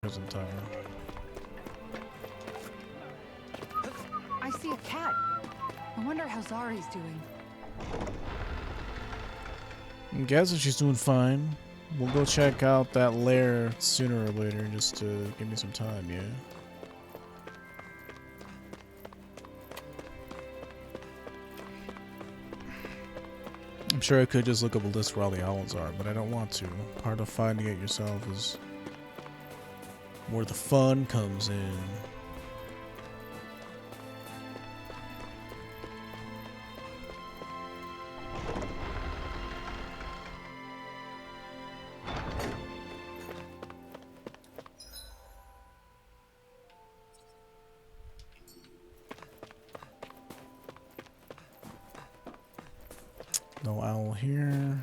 prison tower. I see a cat. I wonder how Zari's doing. I'm guessing she's doing fine. We'll go check out that lair sooner or later just to give me some time, yeah? I'm sure I could just look up a list where all the owls are, but I don't want to. Part of finding it yourself is where the fun comes in. No owl here.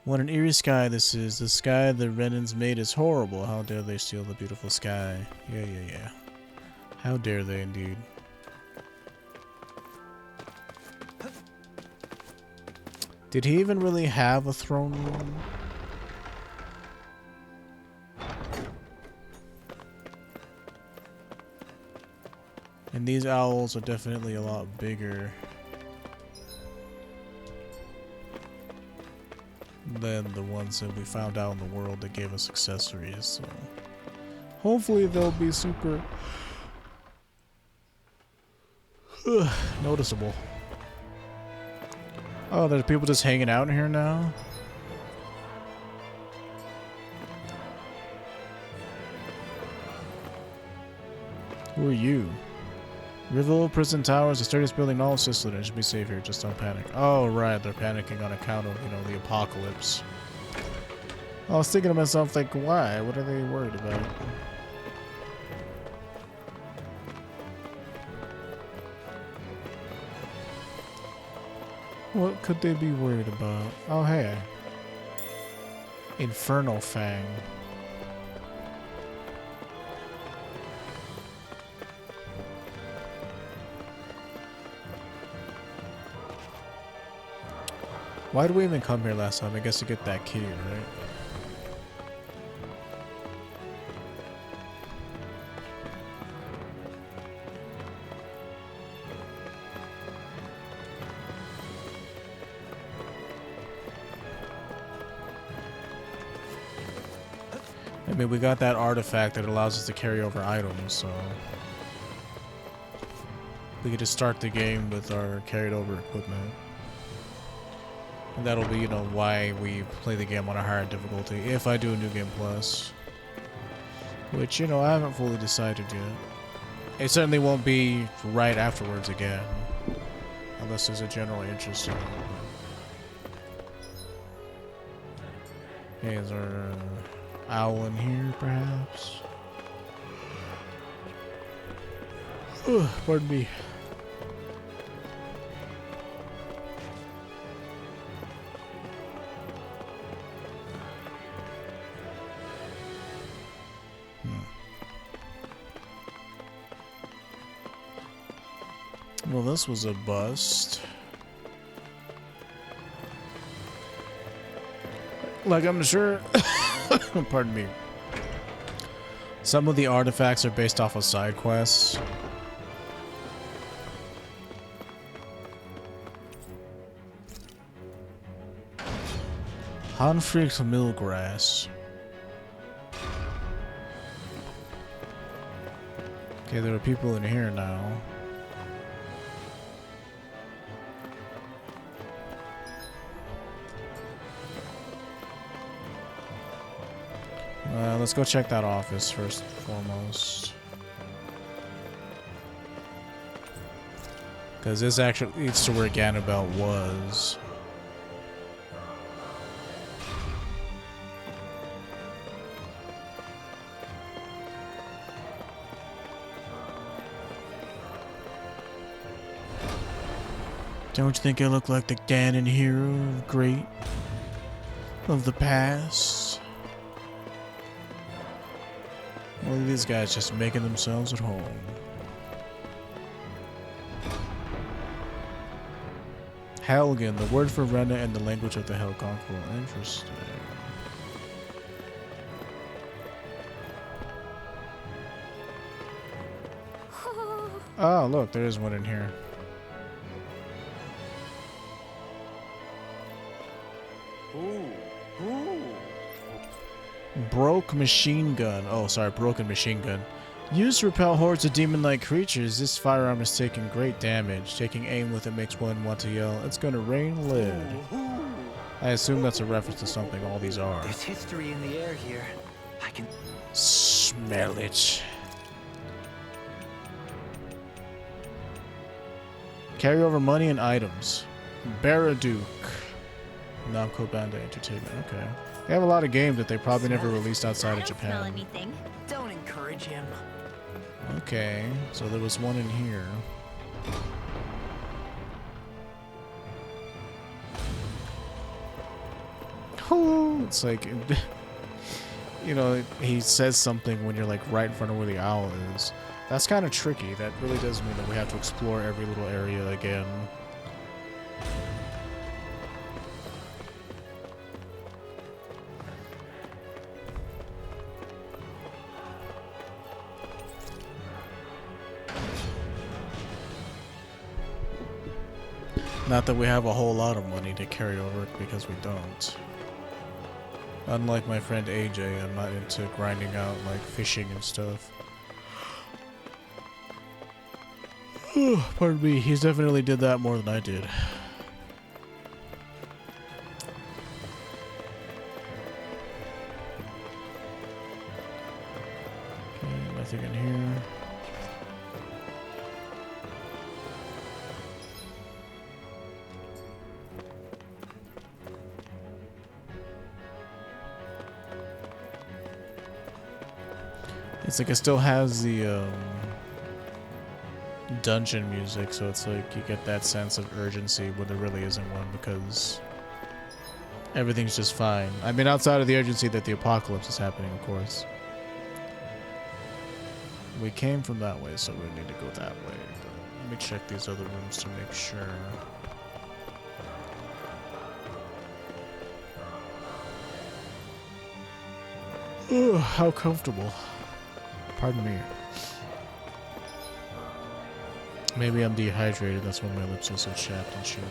What an eerie sky this is. The sky the Renans made is horrible. How dare they steal the beautiful sky? Yeah. How dare they indeed. Did he even really have a throne room? And these owls are definitely a lot bigger than the ones that we found out in the world that gave us accessories, so hopefully they'll be super noticeable. Oh, there's people just hanging out in here now? Who are you? Riville Prison Tower is the sturdiest building in all of Sicily. It should be safe here. Just don't panic. Oh, right. They're panicking on account of, you know, the apocalypse. I was thinking to myself, like, why? What are they worried about? What could they be worried about? Oh, hey. Infernal Fang. Why did we even come here last time? I guess to get that key, right? I mean, we got that artifact that allows us to carry over items, so we could just start the game with our carried over equipment. And that'll be, you know, why we play the game on a higher difficulty, if I do a New Game Plus. Which, you know, I haven't fully decided yet. It certainly won't be right afterwards again. Unless there's a general interest in it. Okay, is there an owl in here, perhaps? Ugh, pardon me. Well, this was a bust. Like, I'm sure... Pardon me. Some of the artifacts are based off of side quests. Hanfricht Millgrass. Okay, there are people in here now. Let's go check that office first and foremost. Because this actually leads to where Ganabel was. Don't you think I look like the Ganon hero, great of the past? Well, these guys just making themselves at home. Helgen, the word for Rena in the language of the Hell Conqueror. Interesting. Oh, look, there is one in here. Ooh. Broke machine gun. Oh, sorry, broken machine gun. Used to repel hordes of demon-like creatures, this firearm is taking great damage. Taking aim with it makes one want to yell, "It's gonna rain lead." I assume that's a reference to something all these are. There's history in the air here. I can Smell it. Carry over money and items. Baraduke. Namco Bandai Entertainment. Okay. They have a lot of games that they probably never released outside of Japan. Smell anything. don't encourage him. Okay, so there was one in here. Oh, it's like, you know, he says something when you're like right in front of where the owl is. That's kind of tricky. That really does mean that we have to explore every little area again. Not that we have a whole lot of money to carry over, because we don't. Unlike my friend AJ, I'm not into grinding out like fishing and stuff. Pardon me, he's definitely did that more than I did. Okay, nothing in here. It's like it still has the dungeon music, so it's like you get that sense of urgency when there really isn't one, because everything's just fine. I mean, outside of the urgency that the apocalypse is happening, of course. We came from that way, so we need to go that way. But let me check these other rooms to make sure. Ugh, how comfortable. Pardon me. Maybe I'm dehydrated, that's why my lips are so chapped and shit,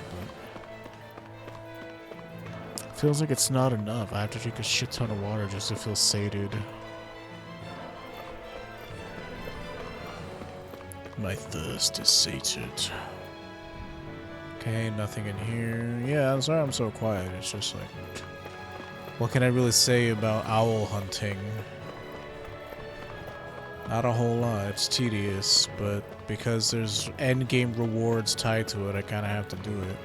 but... Feels like it's not enough. I have to drink a shit ton of water just to feel sated. My thirst is sated. Okay, nothing in here. Yeah, I'm sorry I'm so quiet. It's just like... What can I really say about owl hunting? Not a whole lot. It's tedious, but because there's endgame rewards tied to it, I kind of have to do it.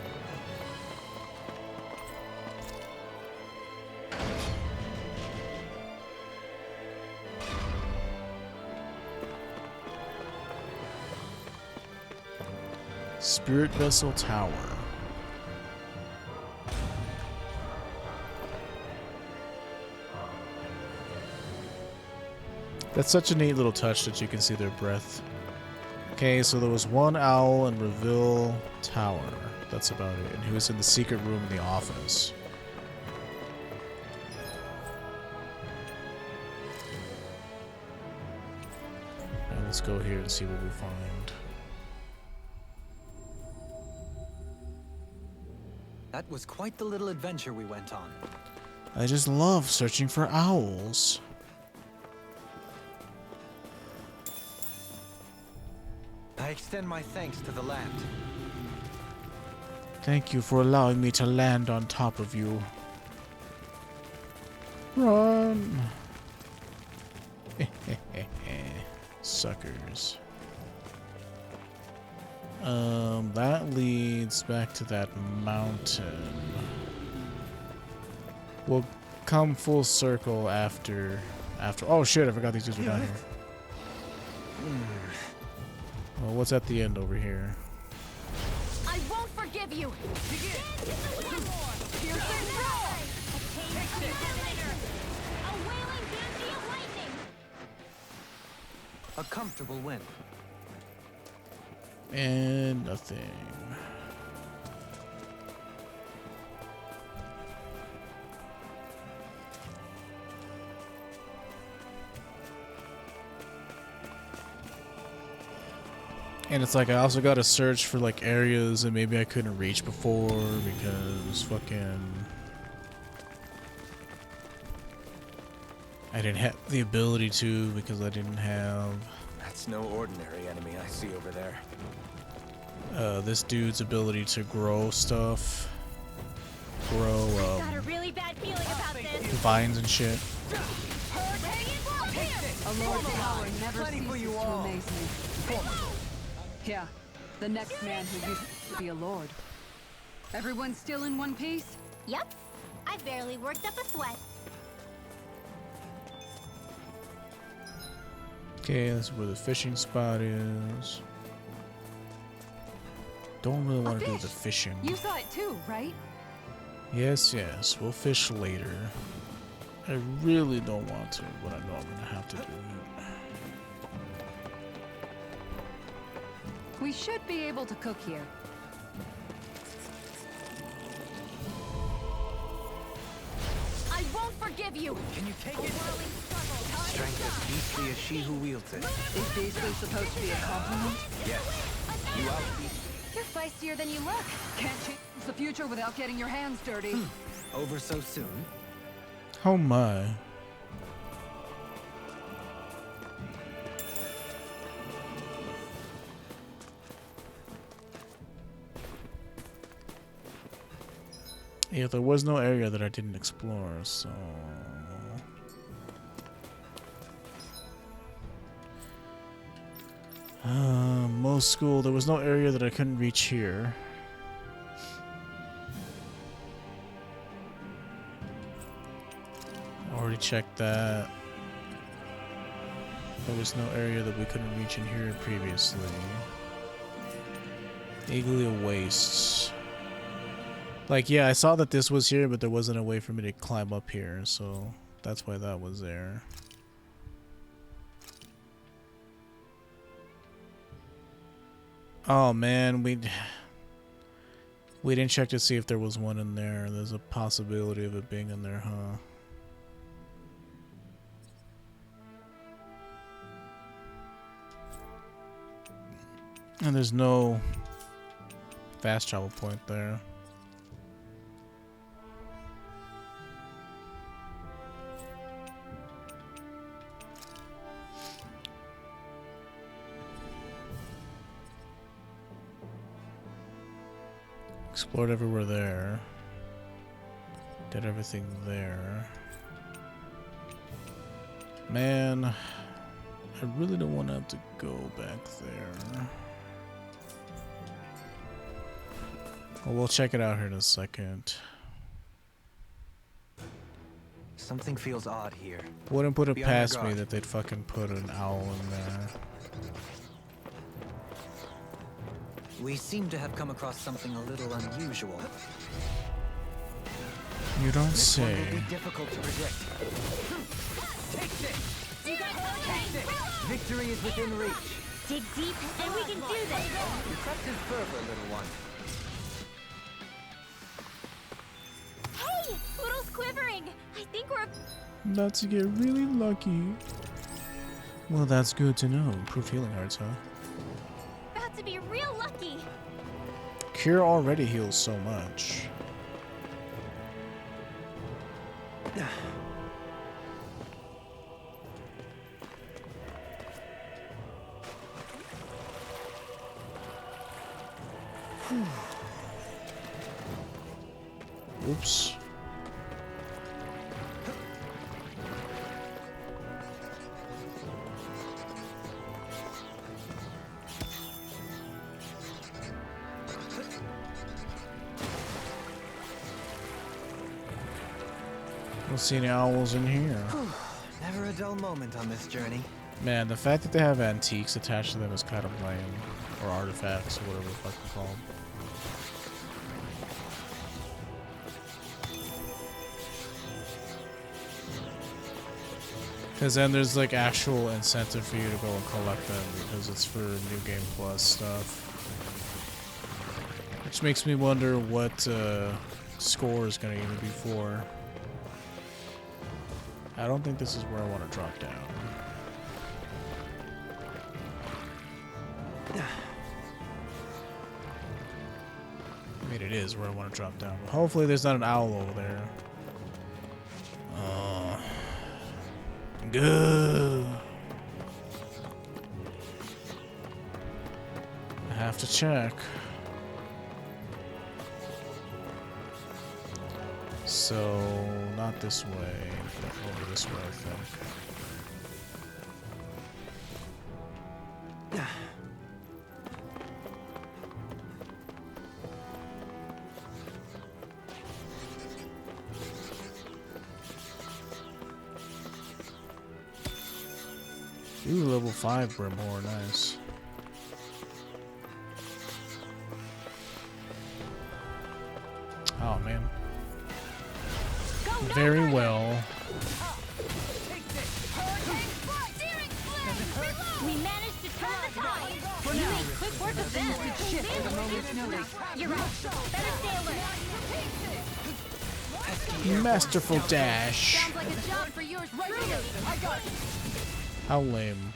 Spirit Vessel Tower. That's such a neat little touch that you can see their breath. Okay, so there was one owl in Riville Tower. That's about it. And he was in the secret room in the office. And let's go here and see what we find. That was quite the little adventure we went on. I just love searching for owls. I extend my thanks to the land. Thank you for allowing me to land on top of you. Run! Suckers. That leads back to that mountain. We'll come full circle after. Oh shit! I forgot these dudes were down here. Well, what's at the end over here? I won't forgive you. A wailing banshee of lightning. A comfortable win. And nothing. And it's like I also got to search for like areas that maybe I couldn't reach before because fucking I didn't have the ability to because I didn't have That's no ordinary enemy I see over there. this dude's ability to grow stuff. Grow Got a really bad feeling about this. vines and shit. A lord's power never ceases to amaze me. Yeah, the next man who used to be a lord. Everyone still in one piece? Yep. I barely worked up a sweat. Okay, this is where the fishing spot is. Don't really want to do the fish. fishing. You saw it too, right? Yes, yes, we'll fish later. I really don't want to, but I know I'm gonna have to do it. We should be able to cook here. I won't forgive you. Can you take it? Whirling struggle. Strength as beastly as she who wields it. Is beastly supposed to be a compliment? Yes. You outbeat. You're feistier than you look. Can't change the future without getting your hands dirty. Over so soon? Oh my. Yeah, there was no area that I didn't explore, so... most school, there was no area that I couldn't reach here. Already checked that. There was no area that we couldn't reach in here previously. Iglia Wastes. Like, yeah, I saw that this was here, but there wasn't a way for me to climb up here, so that's why that was there. Oh man, we didn't check to see if there was one in there. There's a possibility of it being in there, huh? And there's no fast travel point there. Explored everywhere there. Did everything there. Man, I really don't want to have to go back there. Well, we'll check it out here in a second. Something feels odd here. Wouldn't put it Be on your past me guard. that they'd fucking put an owl in there. We seem to have come across something a little unusual. You don't This one will say. be difficult to predict. Take this! You guys Take this! Victory is within reach. dig deep, and we can do this. Impressive fervor, little one. Hey, Poodle's quivering. I think we're. About to get really lucky. Well, that's good to know. Improved healing hearts, huh? About to be real lucky. Cure already heals so much. Oops. Don't see any owls in here. Never a dull moment on this journey. Man, the fact that they have antiques attached to them is kind of lame. Or artifacts, or whatever the fuck they're called. Because then there's like actual incentive for you to go and collect them because it's for New Game Plus stuff. Which makes me wonder what score is going to even be for. I don't think this is where I want to drop down. I mean, it is where I want to drop down. But hopefully there's not an owl over there. Good. I have to check. So, not this way. Over this way, I think. Ooh, level 5 Brimhore, nice. Oh man. Very well. We managed to turn the tide. You made quick work of them. Shift at a moment's notice. You're right. Better stay alert. Masterful dash. Sounds like a job for yours truly. I got it. How lame.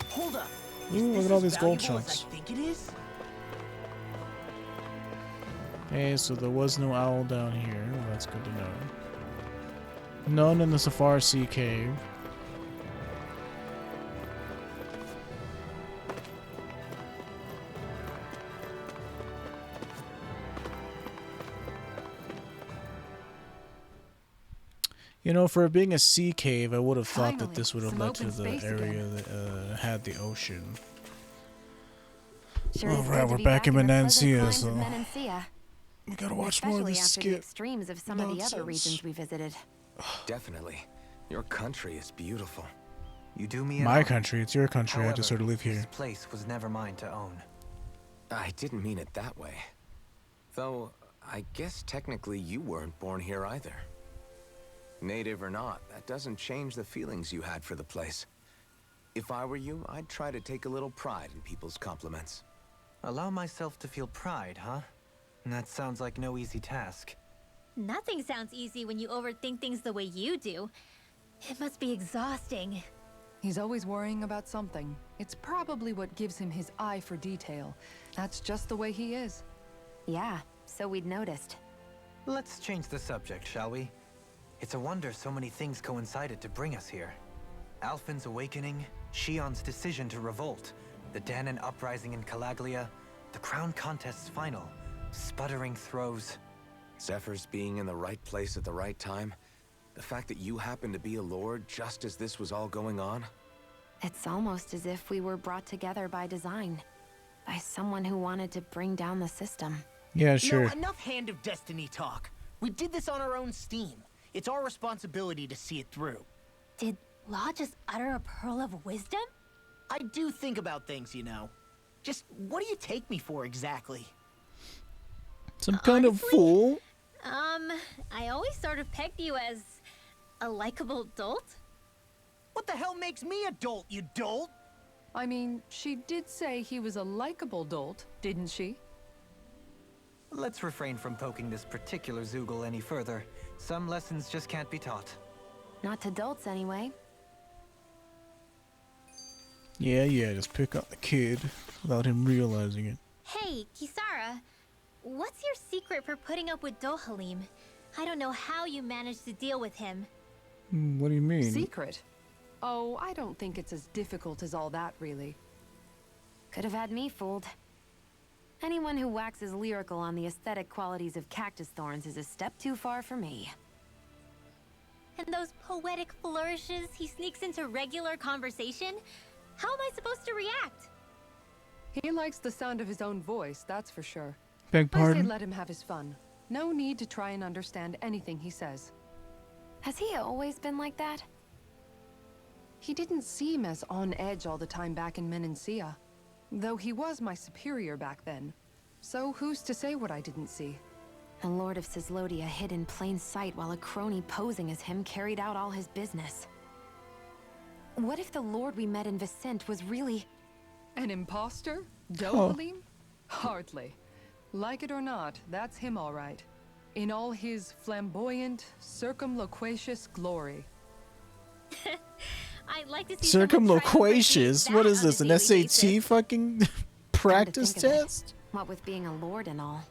Hold up. Ooh, look at all these gold chunks. I think it is. Okay, so there was no owl down here. Well, that's good to know. None in the Safari Sea Cave. You know, for it being a sea cave, I would have thought that this would have led to the area that had the ocean. Sure All is right, good to we're be back in the pleasant Menancia, climes so of Menancia, we gotta watch more of especially this after the skit. extremes of some of the other nonsense. regions we visited. Definitely. Your country is beautiful. You do me an My honor. country, it's your country. I just However, sort of live here. This place was never mine to own. I didn't mean it that way. Though, I guess technically you weren't born here either. Native or not, that doesn't change the feelings you had for the place. If I were you, I'd try to take a little pride in people's compliments. Allow myself to feel pride, huh? That sounds like no easy task. Nothing sounds easy when you overthink things the way you do. It must be exhausting. He's always worrying about something. It's probably what gives him his eye for detail. That's just the way he is. Yeah, so we'd noticed. Let's change the subject, shall we? It's a wonder so many things coincided to bring us here. Alphen's awakening, Shion's decision to revolt, the Danon uprising in Calaglia, the Crown Contest's final, sputtering throws. Zephyr's being in the right place at the right time. The fact that you happened to be a lord just as this was all going on. It's almost as if we were brought together by design. By someone who wanted to bring down the system. Yeah, sure. No, enough Hand of Destiny talk. We did this on our own steam. It's our responsibility to see it through. Did Law just utter a pearl of wisdom? I do think about things, you know. Just what do you take me for exactly? Some kind of Honestly, fool. I always sort of pegged you as a likable dolt. What the hell makes me a dolt, you dolt? I mean, she did say he was a likable dolt, didn't she? Let's refrain from poking this particular Zoogle any further. Some lessons just can't be taught. Not to dolts, anyway. Yeah, just pick up the kid without him realizing it. Hey, Kisara, what's your secret for putting up with Dohalim? I don't know how you managed to deal with him. What do you mean? Secret? Oh, I don't think it's as difficult as all that, really. Could have had me fooled. Anyone who waxes lyrical on the aesthetic qualities of cactus thorns is a step too far for me. And those poetic flourishes he sneaks into regular conversation? How am I supposed to react? He likes the sound of his own voice, that's for sure. Beg I say pardon? let him have his fun. No need to try and understand anything he says. Has he always been like that? He didn't seem as on edge all the time back in Menancia. Though he was my superior back then. So who's to say what I didn't see? The Lord of Cislodia hid in plain sight while a crony posing as him carried out all his business. What if the Lord we met in Vicente was really... An imposter? Dohalim? Hardly. Like it or not, that's him all right. In all his flamboyant, circumloquacious glory. I'd like to see someone try to Circumloquacious? replicate What that is on a this, an daily SAT basis. fucking practice Come to think of it, test? what with being a lord and all,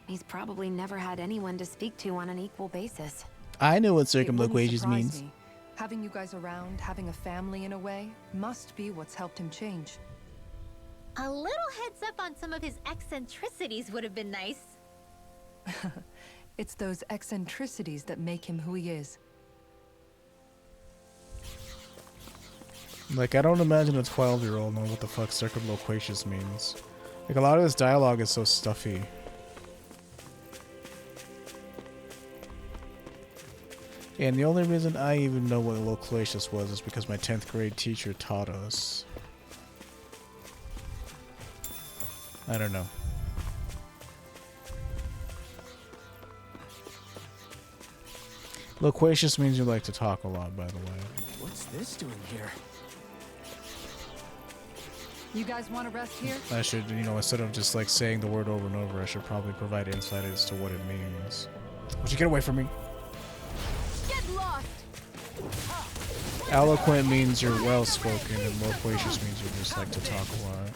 he's probably never had anyone to speak to on an equal basis. I know what It wouldn't circumloquacious surprise means. me. Having you guys around, having a family in a way, must be what's helped him change. A little heads up on some of his eccentricities would have been nice. It's those eccentricities that make him who he is. Like, I don't imagine a 12-year-old know what the fuck circumloquacious means. Like, a lot of this dialogue is so stuffy. And the only reason I even know what loquacious was is because my 10th grade teacher taught us. I don't know. Loquacious means you like to talk a lot, by the way. What's this doing here? You guys want to rest here? I should, you know, instead of just like saying the word over and over, I should probably provide insight as to what it means. Would you get away from me? Get lost! Eloquent means you're well-spoken, and loquacious means you just like to talk a lot.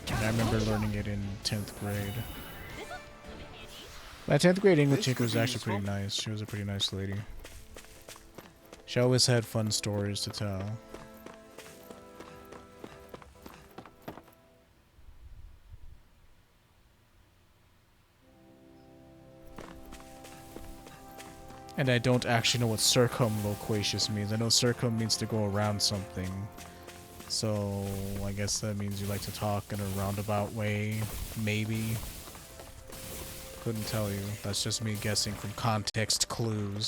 And I remember learning it in 10th grade. My 10th grade English teacher was actually pretty nice. She was a pretty nice lady. She always had fun stories to tell. And I don't actually know what circumloquacious means. I know circum means to go around something. So I guess that means you like to talk in a roundabout way, maybe. Couldn't tell you. That's just me guessing from context clues.